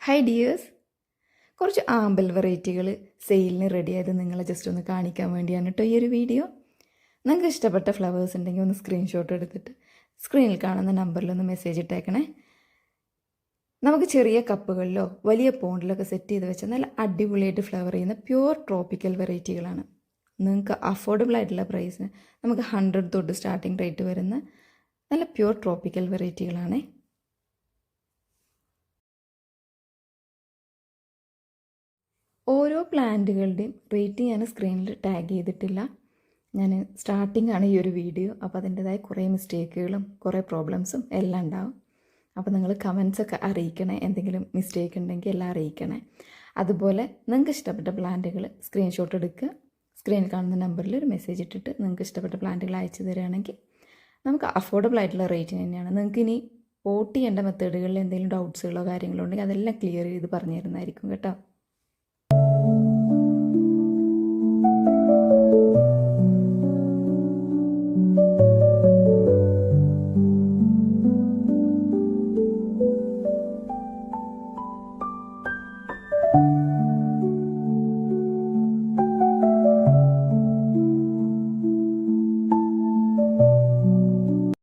Hi dears, കുറച്ച് ആമ്പൽ വെറൈറ്റികൾ സെയിലിന് റെഡിയായത് നിങ്ങളെ ജസ്റ്റ് ഒന്ന് കാണിക്കാൻ വേണ്ടിയാണ് കേട്ടോ ഈ ഒരു വീഡിയോ. നിങ്ങൾക്ക് ഇഷ്ടപ്പെട്ട ഫ്ലവേഴ്സ് ഉണ്ടെങ്കിൽ ഒന്ന് സ്ക്രീൻഷോട്ട് എടുത്തിട്ട് സ്ക്രീനിൽ കാണുന്ന നമ്പറിലൊന്ന് മെസ്സേജ് ഇട്ടേക്കണേ. നമുക്ക് ചെറിയ കപ്പുകളിലോ വലിയ പോണ്ടിലൊക്കെ സെറ്റ് ചെയ്ത് വെച്ചാൽ നല്ല അടിപൊളിയായിട്ട് ഫ്ലവർ ചെയ്യുന്ന പ്യുവർ ട്രോപ്പിക്കൽ വെറൈറ്റികളാണ്. നിങ്ങൾക്ക് അഫോർഡബിൾ ആയിട്ടുള്ള പ്രൈസിന് നമുക്ക് 100 തൊട്ട് സ്റ്റാർട്ടിംഗ് റേറ്റ് വരുന്ന നല്ല പ്യുവർ ട്രോപ്പിക്കൽ വെറൈറ്റികളാണേ. ഓരോ പ്ലാന്റുകളുടെയും റേറ്റ് ഞാൻ സ്ക്രീനിൽ ടാഗ് ചെയ്തിട്ടില്ല. ഞാൻ സ്റ്റാർട്ടിംഗ് ആണ് ഈ ഒരു വീഡിയോ, അപ്പോൾ അതിൻ്റെതായ കുറേ മിസ്റ്റേക്കുകളും കുറേ പ്രോബ്ലംസും എല്ലാം ഉണ്ടാവും. അപ്പോൾ നിങ്ങൾ കമൻസൊക്കെ അറിയിക്കണേ, എന്തെങ്കിലും മിസ്റ്റേക്ക് ഉണ്ടെങ്കിൽ എല്ലാം അറിയിക്കണേ. അതുപോലെ നിങ്ങൾക്ക് ഇഷ്ടപ്പെട്ട പ്ലാന്റുകൾ സ്ക്രീൻഷോട്ട് എടുക്കുക, സ്ക്രീനിൽ കാണുന്ന നമ്പറിൽ ഒരു മെസ്സേജ് ഇട്ടിട്ട് നിങ്ങൾക്ക് ഇഷ്ടപ്പെട്ട പ്ലാന്റുകൾ അയച്ചു തരികയാണെങ്കിൽ നമുക്ക് അഫോർഡബിൾ ആയിട്ടുള്ള റേറ്റിന് തന്നെയാണ്. നിങ്ങൾക്ക് ഇനി പോട്ട് ചെയ്യേണ്ട മെത്തേഡുകളിൽ എന്തെങ്കിലും ഡൗട്ട്സുകളോ കാര്യങ്ങളോ ഉണ്ടെങ്കിൽ അതെല്ലാം ക്ലിയർ ചെയ്ത് പറഞ്ഞു തരുന്നതായിരിക്കും കേട്ടോ.